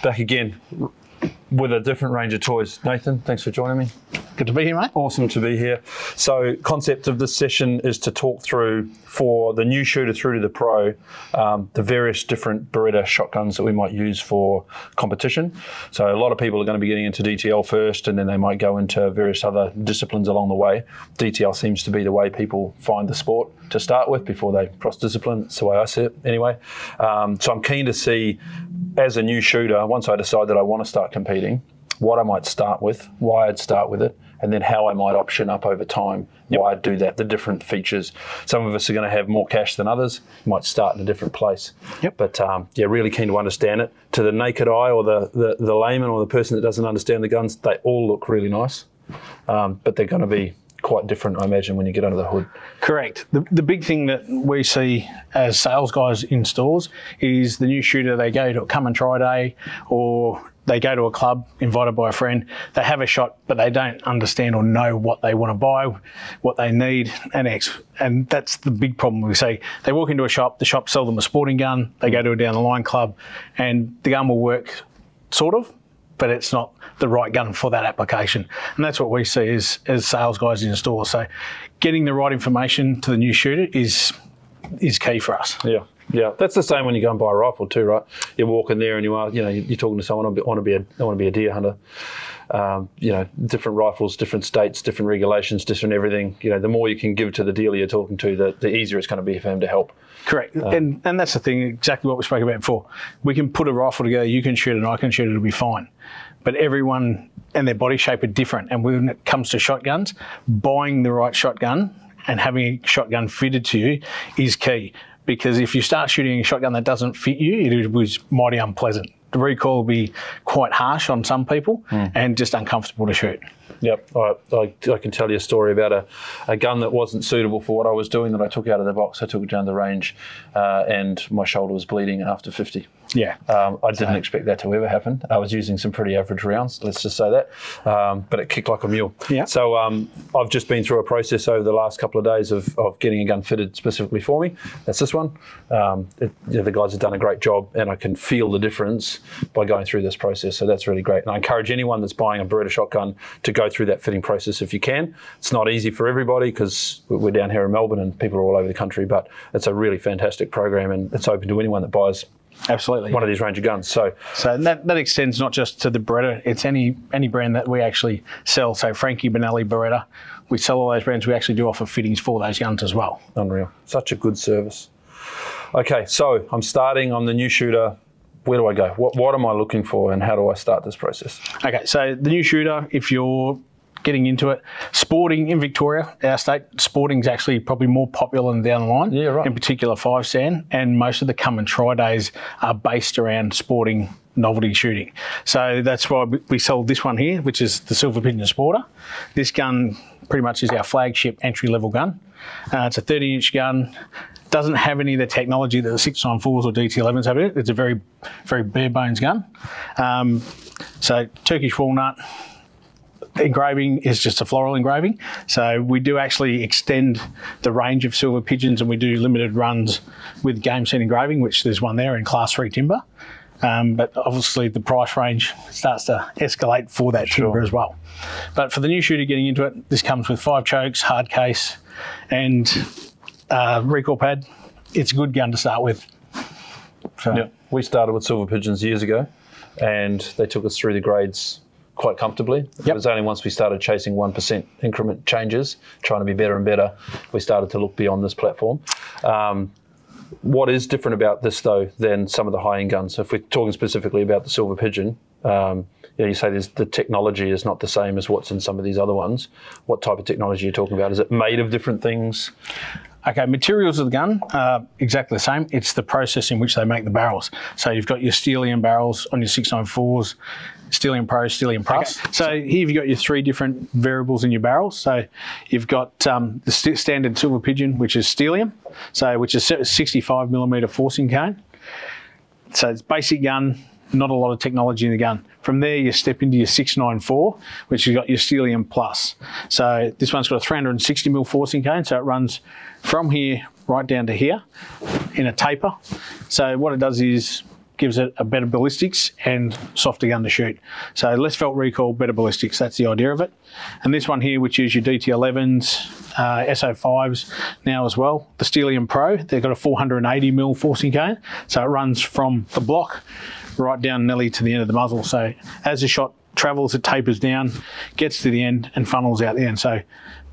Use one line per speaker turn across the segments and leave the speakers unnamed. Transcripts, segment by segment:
back again with a different range of toys. Nathan, thanks for joining me.
Good to be here, mate.
Awesome to be here. So concept of this session is to talk through, for the new shooter through to the pro, the various different Beretta shotguns that we might use for competition. So a lot of people are going to be getting into DTL first, and then they might go into various other disciplines along the way. DTL seems to be the way people find the sport to start with before they cross-discipline. It's the way I see it anyway. So I'm keen to see, as a new shooter, once I decide that I want to start competing, what I might start with, why I'd start with it, and then how I might option up over time, why I'd do that, the different features. Some of us are going to have more cash than others, might start in a different place. But really keen to understand it. To the naked eye or the layman or the person that doesn't understand the guns, they all look really nice, but they're going to be quite different, I imagine, when you get under the hood.
Correct. The big thing that we see as sales guys in stores is the new shooter, they go to a come and try day, or they go to a club invited by a friend, they have a shot, but they don't understand or know what they want to buy, what they need, and that's the big problem. We say they walk into a shop, the shop sell them a sporting gun, they go to a down the line club, and the gun will work, sort of, but it's not the right gun for that application. And that's what we see as sales guys in store. So getting the right information to the new shooter is key for us.
Yeah, that's the same when you go and buy a rifle too, right? You walk in there and you're talking to someone, I want to be a deer hunter. Different rifles, different states, different regulations, different everything. The more you can give to the dealer you're talking to, the easier it's going to be for him to help.
Correct. And that's the thing, exactly what we spoke about before. We can put a rifle together, you can shoot it and I can shoot it, it'll be fine. But everyone and their body shape are different. And when it comes to shotguns, buying the right shotgun and having a shotgun fitted to you is key. Because if you start shooting a shotgun that doesn't fit you, it was mighty unpleasant. The recoil will be quite harsh on some people and just uncomfortable to shoot.
Yep, I can tell you a story about a gun that wasn't suitable for what I was doing that I took out of the box. I took it down the range and my shoulder was bleeding after 50.
Yeah.
I didn't expect that to ever happen. I was using some pretty average rounds, let's just say that, but it kicked like a mule.
Yeah.
So I've just been through a process over the last couple of days of getting a gun fitted specifically for me. That's this one. The guys have done a great job, and I can feel the difference by going through this process, so that's really great. And I encourage anyone that's buying a Beretta shotgun to go through that fitting process if you can. It's not easy for everybody because we're down here in Melbourne and people are all over the country, but it's a really fantastic program and it's open to anyone that buys one of these range of guns. So
that extends not just to the Beretta, it's any brand that we actually sell. So Frankie, Benelli, Beretta, we sell all those brands. We actually do offer fittings for those guns as well.
Unreal. Such a good service. Okay, so I'm the new shooter. Where do I go? What am I looking for and how do I start this process?
Okay, so the new shooter, if you're getting into it, sporting in Victoria, our state, sporting's actually probably more popular than down the line.
Yeah, right.
In particular 5-stand, and most of the come and try days are based around sporting novelty shooting. So that's why we sell this one here, which is the Silver Pigeon Sporter. This gun pretty much is our flagship entry-level gun. It's a 30-inch gun. Doesn't have any of the technology that the 694s or DT11s have in it. It's a very, very bare bones gun. So Turkish walnut. Engraving is just a floral engraving. So we do actually extend the range of Silver Pigeons, and we do limited runs with game set engraving, which there's one there in Class 3 timber. But obviously the price range starts to escalate for that timber as well. But for the new shooter getting into it, this comes with 5 chokes, hard case, and recoil pad. It's a good gun to start with. So.
Yeah, we started with Silver Pigeons years ago, and they took us through the grades quite comfortably. It was only once we started chasing 1% increment changes, trying to be better and better, we started to look beyond this platform. What is different about this, though, than some of the high-end guns? So if we're talking specifically about the Silver Pigeon, you say the technology is not the same as what's in some of these other ones. What type of technology are you talking about? Is it made of different things?
Okay, materials of the gun are exactly the same. It's the process in which they make the barrels. So you've got your Stellium barrels on your 694s, Stellium Pro, Stellium Plus. Okay. So here you've got your 3 different variables in your barrels. So you've got the standard Silver Pigeon, which is Stellium, which is 65mm forcing cone. So it's basic gun, not a lot of technology in the gun. From there, you step into your 694, which has got your Stellium Plus. So this one's got a 360mm forcing cone, so it runs from here right down to here in a taper. So what it does is gives it a better ballistics and softer gun to shoot. So less felt recoil, better ballistics. That's the idea of it. And this one here, which is your DT11s, SO5s now as well. The Stylium Pro, they've got a 480mm forcing cane. So it runs from the block right down nearly to the end of the muzzle. So as the shot travels, it tapers down, gets to the end and funnels out the end. So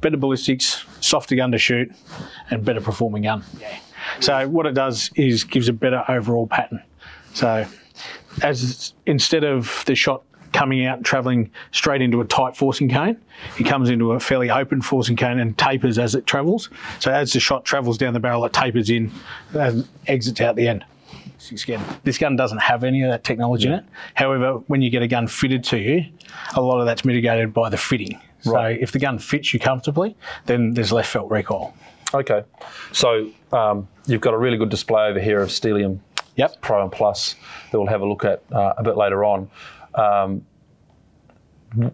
better ballistics, softer gun to shoot, and better performing gun. Yeah. So what it does is gives a better overall pattern. So instead of the shot coming out and travelling straight into a tight forcing cane, it comes into a fairly open forcing cane and tapers as it travels. So as the shot travels down the barrel, it tapers in and exits out the end. This gun doesn't have any of that technology in it. However, when you get a gun fitted to you, a lot of that's mitigated by the fitting. Right. So if the gun fits you comfortably, then there's less felt recoil.
Okay. So you've got a really good display over here of Stylium Pro and Plus that we'll have a look at a bit later on.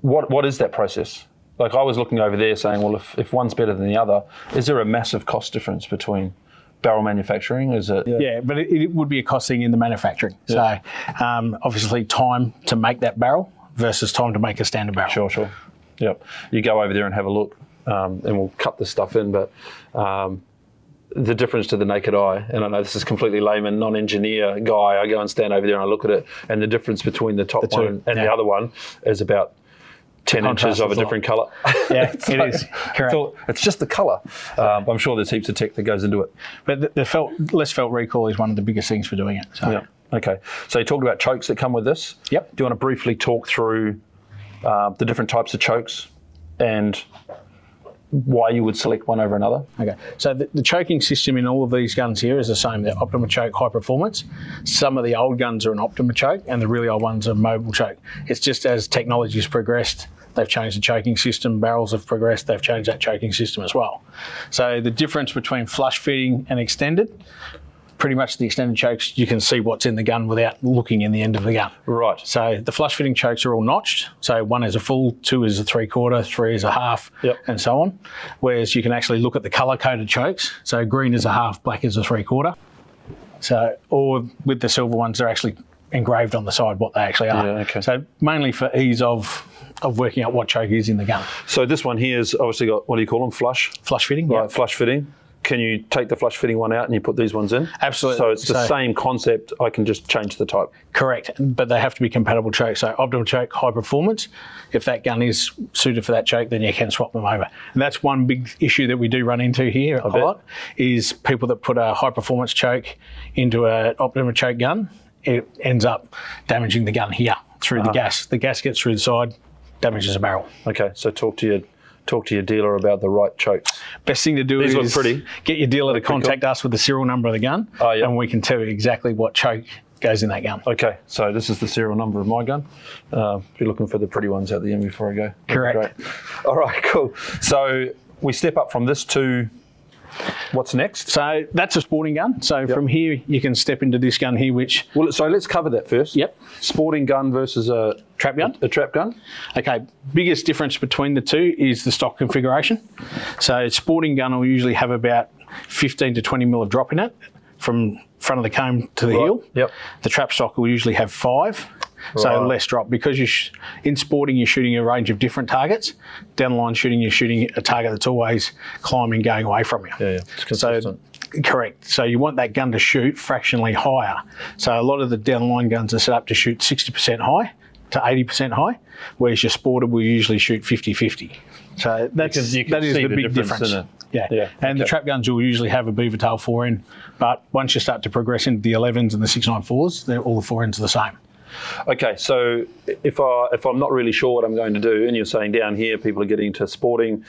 What is that process? Like, I was looking over there saying, well, if one's better than the other, is there a massive cost difference between barrel manufacturing? Is it?
Yeah, but it would be a cost thing in the manufacturing. Yeah. So obviously time to make that barrel versus time to make a standard barrel.
Sure. Yep. You go over there and have a look, and we'll cut this stuff in, but the difference to the naked eye, and I know this is completely layman, non-engineer guy, I go and stand over there and I look at it, and the difference between the top one and the other one is about 10 inches of a different colour.
Yeah, it is. Correct.
So it's just the colour. I'm sure there's heaps of tech that goes into it.
But the less felt recoil is one of the biggest things for doing it. So.
Yeah. Okay. So you talked about chokes that come with this.
Yep.
Do you want to briefly talk through the different types of chokes and why you would select one over another?
Okay, so the choking system in all of these guns here is the same. They're Optima Choke High Performance. Some of the old guns are an Optima Choke and the really old ones are Mobile Choke. It's just as technology has progressed, they've changed the choking system, barrels have progressed, they've changed that choking system as well. So the difference between flush fitting and extended, pretty much the extended chokes, you can see what's in the gun without looking in the end of the gun.
Right.
So the flush fitting chokes are all notched. So 1 is a full, 2 is a 3/4, 3 is a half, and so on. Whereas you can actually look at the colour-coded chokes. So green is a half, black is a 3/4. So, or with the silver ones, they're actually engraved on the side what they actually are.
Yeah, okay.
So mainly for ease of working out what choke is in the gun.
So this one here is obviously got, what do you call them, flush?
Flush fitting,
Right, flush fitting. Can you take the flush fitting one out and you put these ones in?
Absolutely.
So it's the same concept, I can just change the type.
Correct, but they have to be compatible chokes. So Optima Choke High Performance, if that gun is suited for that choke, then you can swap them over. And that's one big issue that we do run into here a lot, is people that put a high performance choke into an Optima Choke gun, it ends up damaging the gun here through the gas. The gas gets through the side, damages the barrel.
Okay, so talk to your dealer about the right chokes.
Best thing to do is get your dealer to contact us with the serial number of the gun, and we can tell you exactly what choke goes in that gun.
Okay, so this is the serial number of my gun. If you're looking for the pretty ones at the end before I go.
Correct.
Great. All right, cool. So we step up from this to what's next?
So that's a sporting gun. So from here, you can step into this gun here, which...
Well, so let's cover that first.
Yep.
Sporting gun versus a
trap gun.
A trap gun.
Okay, biggest difference between the two is the stock configuration. So sporting gun will usually have about 15 to 20 mil of drop in it from front of the comb to the heel.
Yep.
The trap stock will usually have 5. So less drop, because in sporting you're shooting a range of different targets. Down the line shooting, you're shooting a target that's always climbing, going away from you.
Yeah, it's consistent.
So, correct. So you want that gun to shoot fractionally higher. So a lot of the down the line guns are set up to shoot 60% high to 80% high, whereas your sporter will usually shoot 50-50. So that is the big difference. Yeah. And the trap guns will usually have a beaver tail forend, but once you start to progress into the 11s and the 694s, all the forends are the same.
Okay, so if I'm not really sure what I'm going to do, and you're saying down here people are getting into sporting,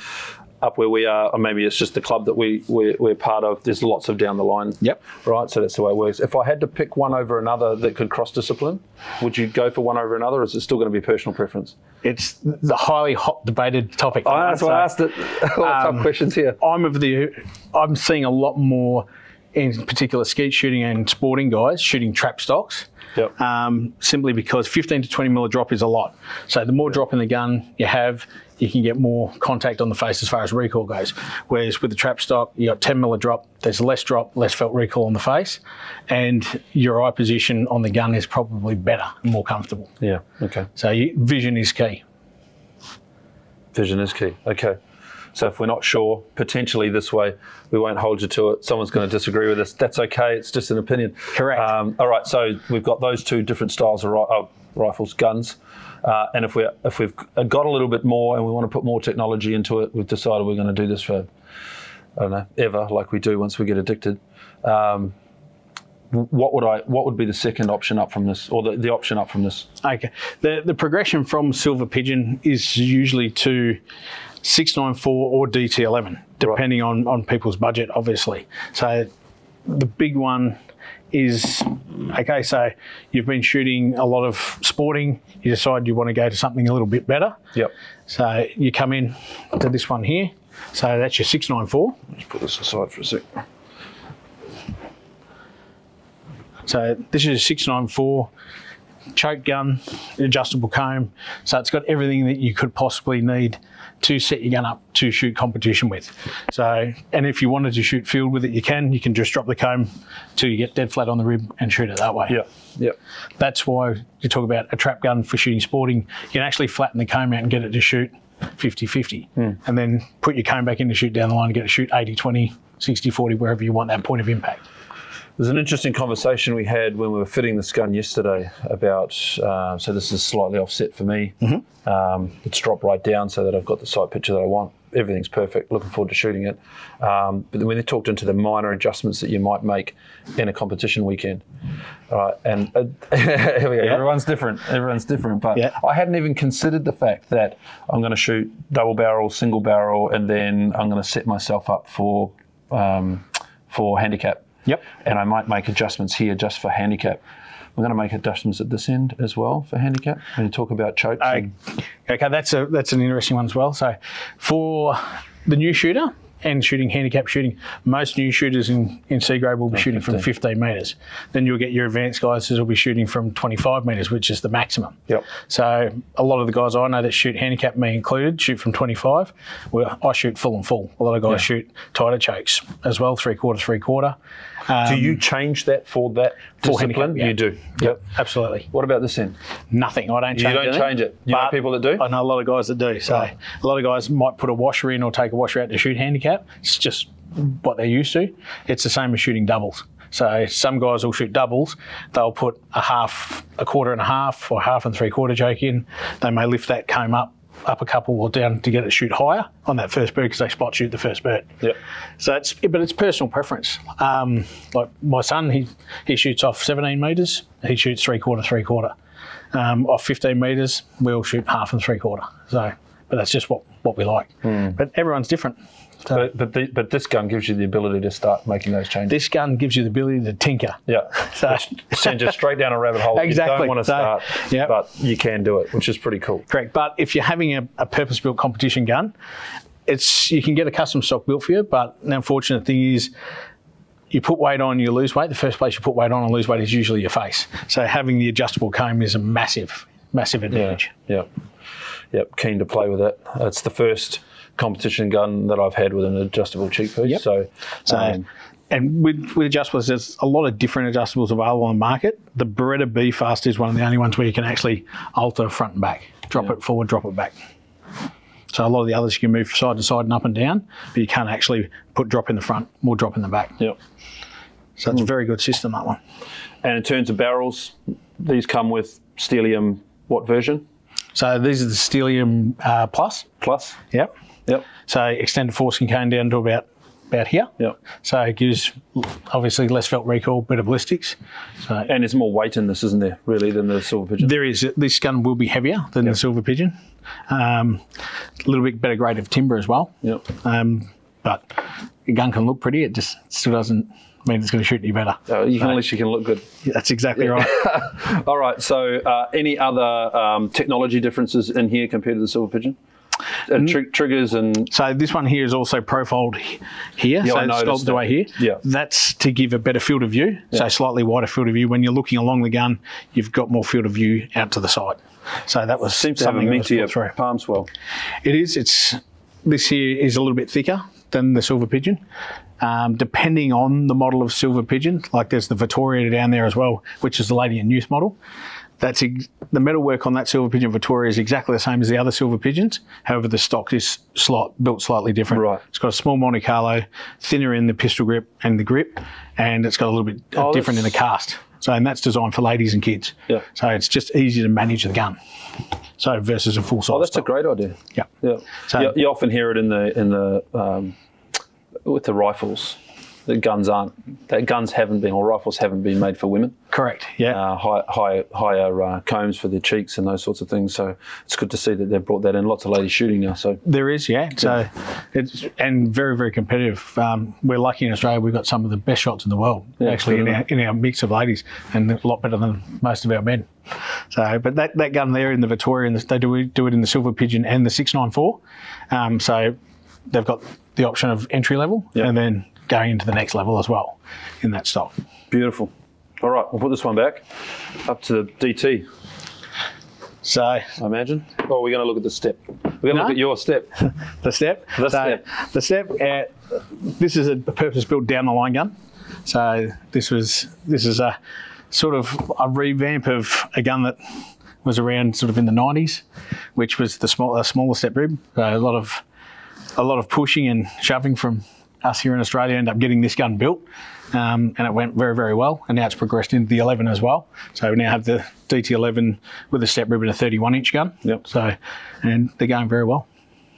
up where we are, or maybe it's just the club that we're part of, there's lots of down the line. Yep. Right, so that's the way it works. If I had to pick one over another that could cross-discipline, would you go for one over another, or is it still going to be personal preference?
It's the highly hot debated topic.
That's why I asked it. Tough questions here.
I'm seeing a lot more, in particular skeet shooting and sporting guys, shooting trap stocks
Yep.
Simply because 15 to 20 mil drop is a lot. So the more drop in the gun you have, you can get more contact on the face as far as recoil goes. Whereas with the trap stock, you got 10 mil of drop, there's less drop, less felt recoil on the face, and your eye position on the gun is probably better and more comfortable.
Yeah, okay.
So vision is key.
Vision is key, okay. So if we're not sure, potentially this way, we won't hold you to it. Someone's going to disagree with us. That's okay. It's just an opinion.
Correct.
All right. So we've got those two different styles of rifles, guns, and if we've got a little bit more and we want to put more technology into it, we've decided we're going to do this for, I don't know, ever, like we do once we get addicted. What would be the second option up from this, or the option up from this?
Okay. The progression from Silver Pigeon is usually to 694 or DT11, depending on people's budget, obviously. So the big one is, okay, so you've been shooting a lot of sporting, you decide you want to go to something a little bit better.
Yep.
So you come in to this one here. So that's your 694.
Let's put this aside for a sec.
So this is a 694 choke gun, adjustable comb. So it's got everything that you could possibly need to set your gun up to shoot competition with. So, and if you wanted to shoot field with it, you can just drop the comb till you get dead flat on the rib and shoot it that way.
Yeah, yeah.
That's why you talk about a trap gun for shooting sporting. You can actually flatten the comb out and get it to shoot 50-50. And then put your comb back in to shoot down the line and get it to shoot 80-20, 60-40, wherever you want that point of impact.
There's an interesting conversation we had when we were fitting this gun yesterday about, so this is slightly offset for me. It's dropped right down so that I've got the sight picture that I want. Everything's perfect, looking forward to shooting it. But then when they talked into the minor adjustments that you might make in a competition weekend, and here we go, everyone's different, but I hadn't even considered the fact that I'm going to shoot double barrel, single barrel, and then I'm going to set myself up for handicap.
Yep.
And I might make adjustments here just for handicap. We're going to make adjustments at this end as well for handicap. When you talk about chokes.
Okay, that's an interesting one as well. So for the new shooter and shooting handicap shooting, most new shooters in C grade will be shooting 15. From 15 metres. Then you'll get your advanced guys who will be shooting from 25 metres, which is the maximum.
Yep.
So a lot of the guys I know that shoot handicap, me included, shoot from 25. Well, I shoot full and full. A lot of guys shoot tighter chokes as well, 3/4.
Do you change that for that discipline?
Handicap,
You do. Yep,
absolutely.
What about this end?
Nothing. I don't change it.
You don't change it. You know people that do?
I know a lot of guys that do. So a lot of guys might put a washer in or take a washer out to shoot handicap. It's just what they're used to. It's the same as shooting doubles. So some guys will shoot doubles. They'll put a half, a quarter and a half, or half and 3/4 choke in. They may lift that comb up a couple or down to get it shoot higher on that first bird because they spot shoot the first bird.
Yep.
So it's personal preference. Like my son, he shoots off 17 metres. He shoots 3/4. Off 15 metres, we'll shoot half and 3/4. So, but that's just what we like. But everyone's different. So,
but this gun gives you the ability to start making those changes.
This gun gives you the ability to tinker.
Yeah.
So
send you straight down a rabbit hole.
Exactly.
You don't want to start,
yep.
but you can do it, which is pretty cool.
Correct. But if you're having a purpose-built competition gun, you can get a custom stock built for you, but the unfortunate thing is you put weight on, you lose weight. The first place you put weight on and lose weight is usually your face. So having the adjustable comb is a massive advantage.
Yeah. Yep. Keen to play with it. It's the first competition gun that I've had with an adjustable cheek piece.
Yep.
So
and with adjustables, there's a lot of different adjustables available on the market. The Beretta B Fast is one of the only ones where you can actually alter front and back, drop it forward, drop it back. So a lot of the others you can move side to side and up and down, but you can't actually put drop in the front, more drop in the back.
Yep.
So it's a very good system, that one.
And in terms of barrels, these come with Stelium what version?
So these are the Stelium Plus.
Plus?
Yep.
Yep.
So extended forcing cone down to about here.
Yep.
So it gives obviously less felt recoil, better ballistics. So,
and there's more weight in this, isn't there, really, than the Silver Pigeon?
There is. This gun will be heavier than the Silver Pigeon. A little bit better grade of timber as well.
Yep.
But the gun can look pretty. It just still doesn't mean it's going to shoot any better.
At least you can look good.
That's exactly right.
All right. So any other technology differences in here compared to the Silver Pigeon? triggers and...
So this one here is also profiled here, so it's sculpted away here.
Yeah.
That's to give a better field of view, so slightly wider field of view. When you're looking along the gun, you've got more field of view out to the side. So that was
seems to have a meatier palm swell.
It is. This here is a little bit thicker than the Silver Pigeon. Depending on the model of Silver Pigeon, like there's the Vittoria down there as well, which is the Lady and Youth model. The metalwork on that Silver Pigeon Vittoria is exactly the same as the other Silver Pigeons. However, the stock is built slightly different.
Right.
It's got a small Monte Carlo, thinner in the pistol grip and the grip, and it's got a little bit different in the cast. So, and that's designed for ladies and kids.
Yeah.
So it's just easy to manage the gun. So versus a full size.
Oh, that's
stock.
a great idea.
Yeah.
Yeah. So you often hear it in the with the rifles. That guns haven't been, or rifles haven't been made for women.
Correct. Yeah.
Higher combs for their cheeks and those sorts of things. So it's good to see that they've brought that in. Lots of ladies shooting now. So
there is, yeah. So it's very, very competitive. We're lucky in Australia. We've got some of the best shots in the world actually in our mix of ladies, and a lot better than most of our men. So, but that gun there in the Vittoria, they do it in the Silver Pigeon and the 694. So they've got the option of entry level and then going into the next level as well in that stock.
Beautiful. All right, we'll put this one back up to the DT.
So
I imagine. Oh, we're going to look at the step. We're going to look at your step.
The step. The step. This is a purpose-built down the line gun. So this is a sort of a revamp of a gun that was around sort of in the 90s, which was the smaller step rib. So a lot of pushing and shoving from us here in Australia, ended up getting this gun built, and it went very, very well. And now it's progressed into the 11 as well. So we now have the DT11 with a step rib and a 31-inch gun.
Yep.
So, and they're going very well.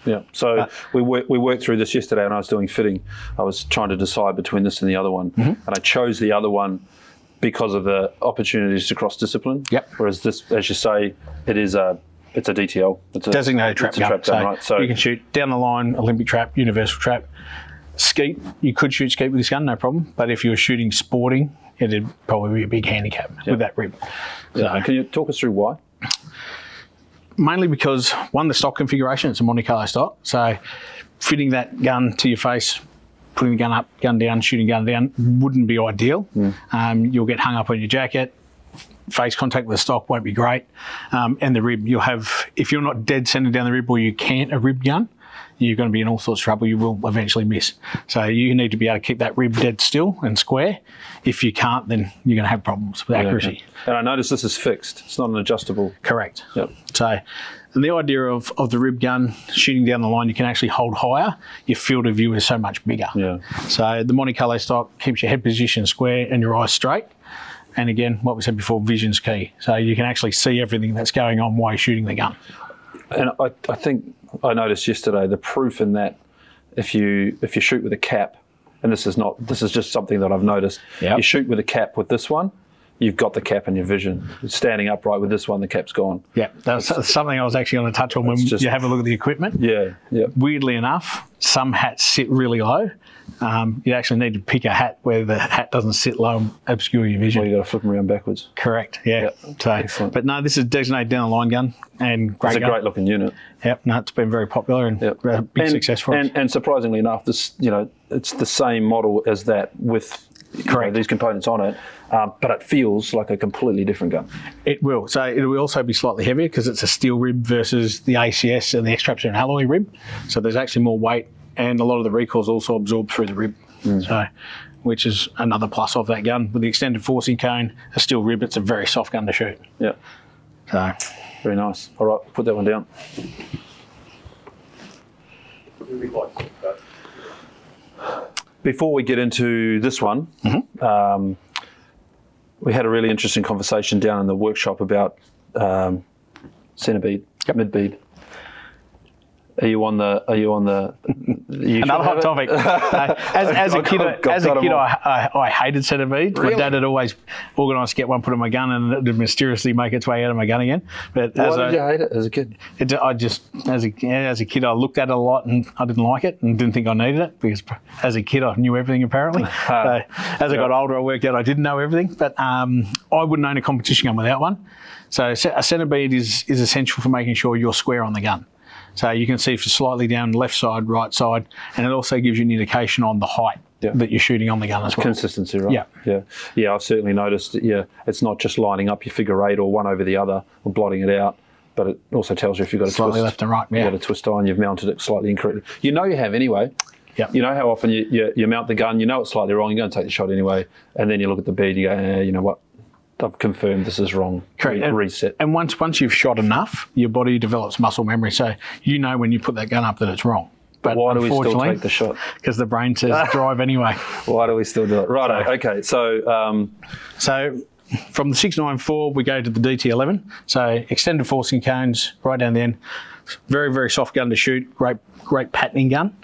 Yeah. So we worked through this yesterday, and I was doing fitting. I was trying to decide between this and the other one, and I chose the other one because of the opportunities to cross discipline.
Yep.
Whereas this, as you say, it's a DTL. It's a
designated trap gun.
Right? So
you can shoot down the line, Olympic trap, universal trap. Skeet, you could shoot skeet with this gun, no problem. But if you were shooting sporting, it'd probably be a big handicap with that rib.
Yeah. So, can you talk us through why?
Mainly because, one, the stock configuration, it's a Monte Carlo stock. So fitting that gun to your face, putting the gun up, gun down, shooting gun down wouldn't be ideal. You'll get hung up on your jacket. Face contact with the stock won't be great. And the rib, you'll have, if you're not dead centre down the rib or you can't a rib gun, you're going to be in all sorts of trouble. You will eventually miss. So you need to be able to keep that rib dead still and square. If you can't, then you're going to have problems with accuracy.
Okay. And I notice this is fixed. It's not an adjustable.
Correct.
Yep.
So, and the idea of the rib gun shooting down the line, you can actually hold higher. Your field of view is so much bigger.
Yeah.
So the Monte Carlo stock keeps your head position square and your eyes straight. And again, what we said before, vision's key. So you can actually see everything that's going on while you're shooting the gun.
And I think I noticed yesterday the proof in that if you shoot with a cap, and this is just something that I've noticed.
Yep.
You shoot with a cap with this one, you've got the cap in your vision. Standing upright with this one, the cap's gone.
Yeah, that's something I was actually going to touch on when you have a look at the equipment.
Yeah, yeah.
Weirdly enough, some hats sit really low. You actually need to pick a hat where the hat doesn't sit low and obscure your vision.
Well, you've got to flip them around backwards.
Correct, yeah.
Yep.
So,
excellent.
But no, this is designated down the line gun and great.
It's a
gun.
great looking unit.
Yep, no, it's been very popular and a big success for us.
And surprisingly enough, this it's the same model as that with these components on it, but it feels like a completely different gun.
It will. So it will also be slightly heavier because it's a steel rib versus the ACS and the X-Traps are an alloy rib. So there's actually more weight, and a lot of the recoil's also absorbed through the rib. So, which is another plus of that gun. With the extended forcing cone, a steel rib, it's a very soft gun to shoot.
Yeah.
So,
very nice. All right, put that one down. Before we get into this one, we had a really interesting conversation down in the workshop about centre bead, mid bead. Are you on the?
Another hot topic. As a kid, I hated centre beads. Really? My dad had always organised to get one put in my gun, and it would mysteriously make its way out of my gun again. But
why did you hate it as a kid?
As a kid, I looked at it a lot, and I didn't like it, and didn't think I needed it because as a kid, I knew everything apparently. So as I got older, I worked out I didn't know everything. But I wouldn't own a competition gun without one. So a centre bead is essential for making sure you're square on the gun. So you can see slightly down left side, right side, and it also gives you an indication on the height that you're shooting on the gun as well.
Consistency, right? Yeah. I've certainly noticed that, it's not just lining up your figure eight or one over the other or blotting it out, but it also tells you if you've got a
Slightly
twist.
left and right,
You've got a twist on, you've mounted it slightly incorrectly. You know you have anyway.
Yep.
You know how often you mount the gun, you know it's slightly wrong, you're going to take the shot anyway, and then you look at the bead and you go, you know what, I've confirmed this is wrong.
Correct.
Reset.
And once you've shot enough, your body develops muscle memory, so you know when you put that gun up that it's wrong. But
why do we still take the shot?
Because the brain says drive anyway.
Why do we still do it? Righto. Okay. So
from the 694, we go to the DT11. So extended forcing cones right down the end. Very, very soft gun to shoot. Great patterning gun.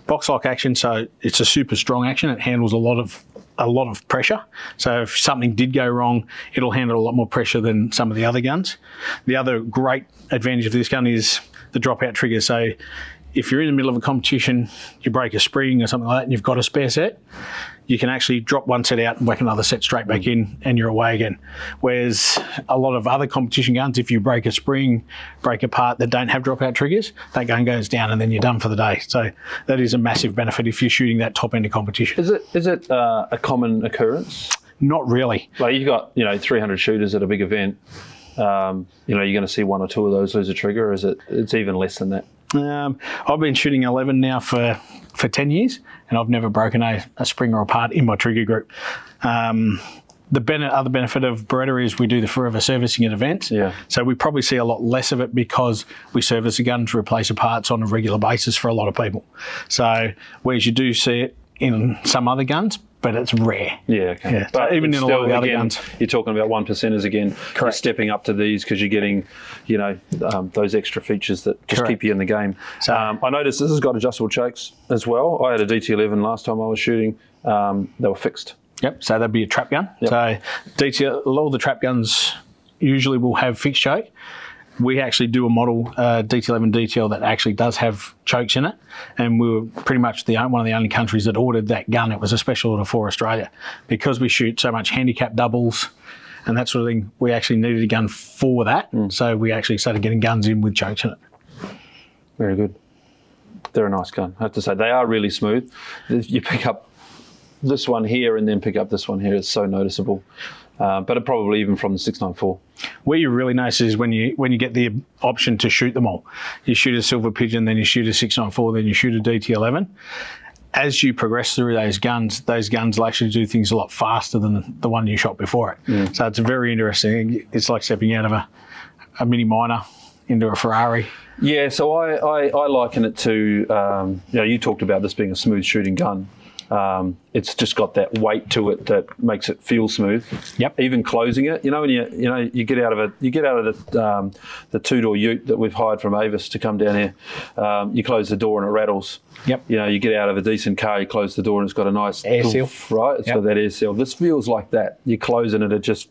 Box lock action. So it's a super strong action. It handles a lot of pressure. So if something did go wrong, it'll handle a lot more pressure than some of the other guns. The other great advantage of this gun is the dropout trigger. So if you're in the middle of a competition, you break a spring or something like that and you've got a spare set, you can actually drop one set out and whack another set straight back in and you're away again. Whereas a lot of other competition guns, if you break a spring, break a part that don't have dropout triggers, that gun goes down and then you're done for the day. So that is a massive benefit if you're shooting that top end of competition.
Is it a common occurrence?
Not really.
Like you've got 300 shooters at a big event. You're going to see one or two of those lose a trigger, or it's even less than that?
I've been shooting 11 now for 10 years, and I've never broken a spring or a part in my trigger group. The other benefit of Beretta is we do the forever servicing at events.
Yeah.
So we probably see a lot less of it because we service the gun to replace the parts on a regular basis for a lot of people. So whereas you do see it in some other guns, but it's rare.
Yeah, okay.
Yeah. But even in a lot of the other guns.
You're talking about 1%ers again.
Correct.
You're stepping up to these because you're getting, those extra features that just
Correct.
keep you in the game.
So,
I noticed this has got adjustable chokes as well. I had a DT11 last time I was shooting. They were fixed.
Yep, so that'd be a trap gun.
Yep.
So a lot of the trap guns usually will have fixed choke. We actually do a model DT11 DTL that actually does have chokes in it, and we were pretty much one of the only countries that ordered that gun. It was a special order for Australia. Because we shoot so much handicap doubles and that sort of thing, we actually needed a gun for that, so we actually started getting guns in with chokes in it.
Very good. They're a nice gun, I have to say. They are really smooth. You pick up this one here and then pick up this one here. It's so noticeable. But probably even from the 694.
Where you really notice is when you get the option to shoot them all. You shoot a Silver Pigeon, then you shoot a 694, then you shoot a DT11. As you progress through those guns will actually do things a lot faster than the one you shot before it.
Mm.
So it's very interesting. It's like stepping out of a Mini Minor into a Ferrari.
Yeah, so I liken it to, you talked about this being a smooth shooting gun. It's just got that weight to it that makes it feel smooth.
Yep.
Even closing it, when you get out of the two-door ute that we've hired from Avis to come down here, you close the door and it rattles.
Yep.
You get out of a decent car, you close the door and it's got a nice
air seal.
Right, it's got that air seal. This feels like that. You close it and it just.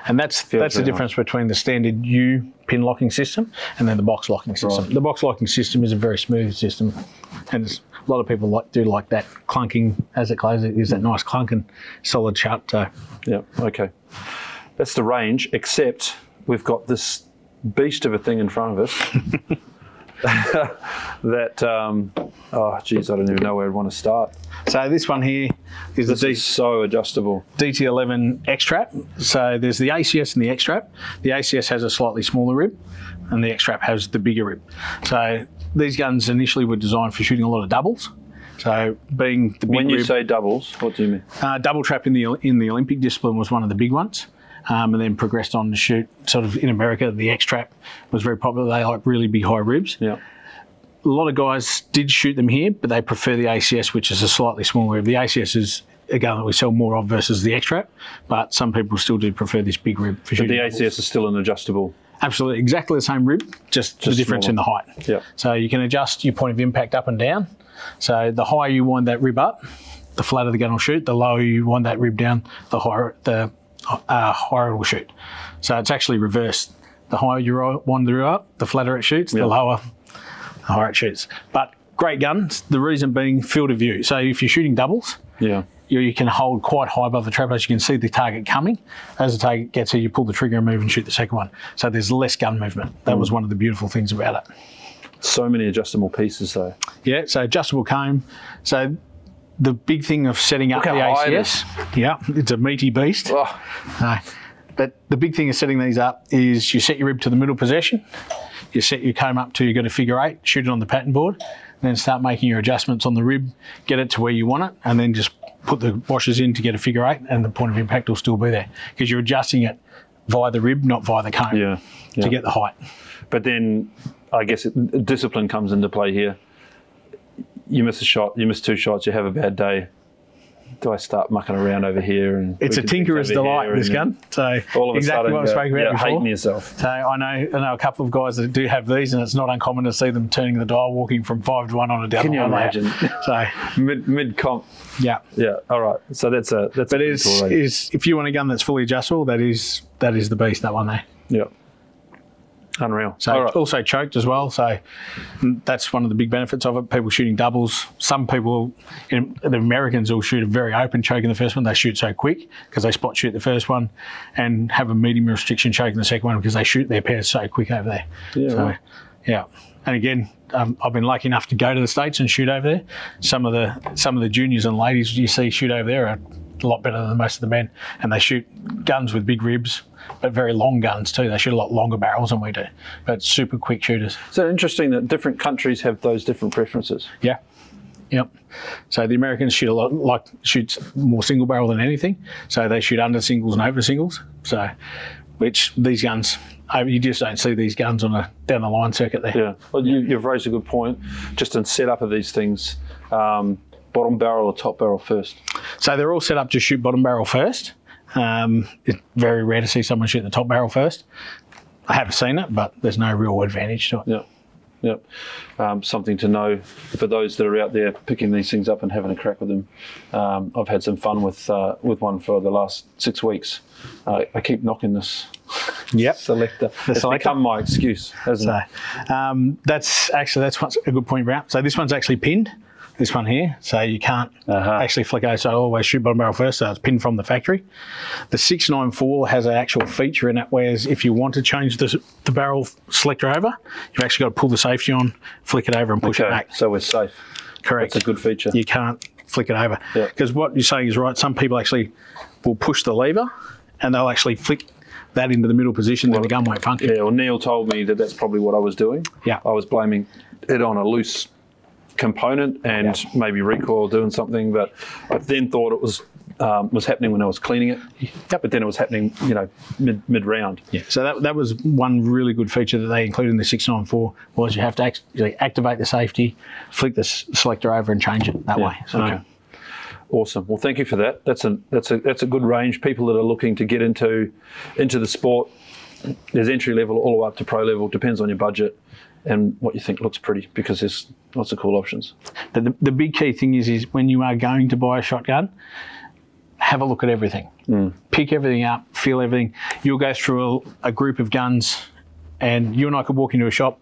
And that's the difference between the standard U pin locking system and then the box locking system.
Right.
The box locking system is a very smooth system, and a lot of people do like that clunking as it closes. It gives that nice clunk and solid sharp toe.
Yeah, okay. That's the range, except we've got this beast of a thing in front of us that, I don't even know where I'd want to start.
So this one here is
This is so adjustable.
DT11 X-Trap. So there's the ACS and the X-Trap. The ACS has a slightly smaller rib and the X-Trap has the bigger rib. So these guns initially were designed for shooting a lot of doubles. So being the big
When you
rib,
say doubles, what do you mean?
double trap in the Olympic discipline was one of the big ones. And then progressed on to shoot sort of in America. The X-Trap was very popular. They like really big high ribs.
Yeah.
A lot of guys did shoot them here, but they prefer the ACS, which is a slightly smaller rib. The ACS is a gun that we sell more of versus the X-Trap, but some people still do prefer this big rib for shooting.
But the ACS is still an adjustable.
Absolutely, exactly the same rib, just the difference
smaller.
in the height.
Yeah.
So you can adjust your point of impact up and down. So the higher you wind that rib up, the flatter the gun will shoot. The lower you wind that rib down, the higher it will shoot. So it's actually reversed. The higher you wind the rib up, the flatter it shoots.
Yeah.
The lower, the higher it shoots. But great guns. The reason being field of view. So if you're shooting doubles,
Yeah.
you can hold quite high above the trap as you can see the target coming. As the target gets here, you pull the trigger and move and shoot the second one. So there's less gun movement. That was one of the beautiful things about it.
So many adjustable pieces though.
Yeah, so adjustable comb. So the big thing of setting up
Look
the
how high it
ACS, yeah, it's a meaty beast.
Oh,
But the big thing of setting these up is you set your rib to the middle position, you set your comb up to, you've got a figure 8, shoot it on the pattern board, and then start making your adjustments on the rib, get it to where you want it, and then just put the washers in to get a figure 8, and the point of impact will still be there because you're adjusting it via the rib, not via the comb, to get the height.
But then I guess discipline comes into play here. You miss a shot, you miss 2 shots, you have a bad day. Do I start mucking around over here? And
it's a tinkerer's delight, this gun. So
all of
exactly
a sudden,
what I spoke about before.
Hating yourself.
So I know a couple of guys that do have these, and it's not uncommon to see them turning the dial, walking from 5 to 1 on a down.
Can you imagine?
So
mid comp.
Yeah.
All right. So that's
But is if you want a gun that's fully adjustable, that is the beast. That one there.
Yeah. Unreal.
So also choked as well. So that's one of the big benefits of it. People shooting doubles. Some people, the Americans, will shoot a very open choke in the first one. They shoot so quick because they spot shoot the first one, and have a medium restriction choke in the second one because they shoot their pairs so quick over there.
Yeah.
So, yeah. And again, I've been lucky enough to go to the States and shoot over there. Some of the juniors and ladies you see shoot over there are a lot better than most of the men, and they shoot guns with big ribs, but very long guns too. They shoot a lot longer barrels than we do, but super quick shooters.
So interesting that different countries have those different preferences.
Yeah. Yep. So the Americans shoot shoots more single barrel than anything. So they shoot under singles and over singles. So, which these guns, you just don't see these guns on a down the line circuit there.
Yeah. Well, you've raised a good point. Just in setup of these things, bottom barrel or top barrel first?
So they're all set up to shoot bottom barrel first. It's very rare to see someone shoot the top barrel first. I have seen it, but there's no real advantage to it.
Yeah. Something to know for those that are out there picking these things up and having a crack with them. I've had some fun with one for the last 6 weeks. I keep knocking this selector. It's become my excuse, hasn't it?
That's a good point, Brown. So this one's actually pinned. This one here, so you can't actually flick out. So I always shoot bottom barrel first, so it's pinned from the factory. The 694 has an actual feature in it, whereas if you want to change the barrel selector over, you've actually got to pull the safety on, flick it over, and push it back.
So we're safe.
Correct.
That's a good feature.
You can't flick it over because what you're saying is right. Some people actually will push the lever, and they'll actually flick that into the middle position, then the gun won't function.
Yeah. Well, Neil told me that that's probably what I was doing.
Yeah.
I was blaming it on a loose component and maybe recoil doing something, but I then thought it was happening when I was cleaning it. But then it was happening, mid round.
Yeah. So that was one really good feature that they included in the 694 was you have to actually activate the safety, flick the selector over, and change it that way. So.
Okay. Awesome. Well, thank you for that. That's a good range. People that are looking to get into the sport, there's entry level all the way up to pro level. Depends on your budget and what you think looks pretty, because there's lots of cool options.
The big key thing is when you are going to buy a shotgun, have a look at everything. Pick everything up, feel everything. You'll go through a group of guns, and you and I could walk into a shop,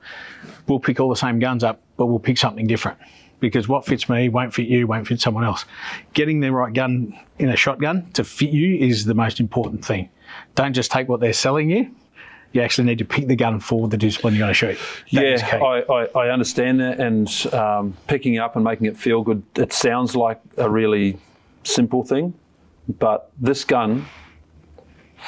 we'll pick all the same guns up, but we'll pick something different, because what fits me won't fit you, won't fit someone else. Getting the right gun in a shotgun to fit you is the most important thing. Don't just take what they're selling you. You actually need to pick the gun for the discipline you're going to shoot.
I understand that, and picking up and making it feel good, it sounds like a really simple thing, but this gun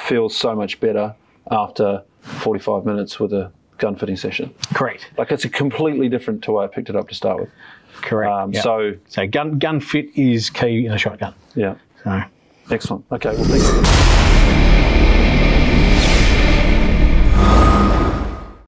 feels so much better after 45 minutes with a gun fitting session.
Correct.
Like, it's a completely different to why I picked it up to start with.
Correct. So
So
gun fit is key in a shotgun.
Yeah.
So
Excellent. Okay, well, thank you.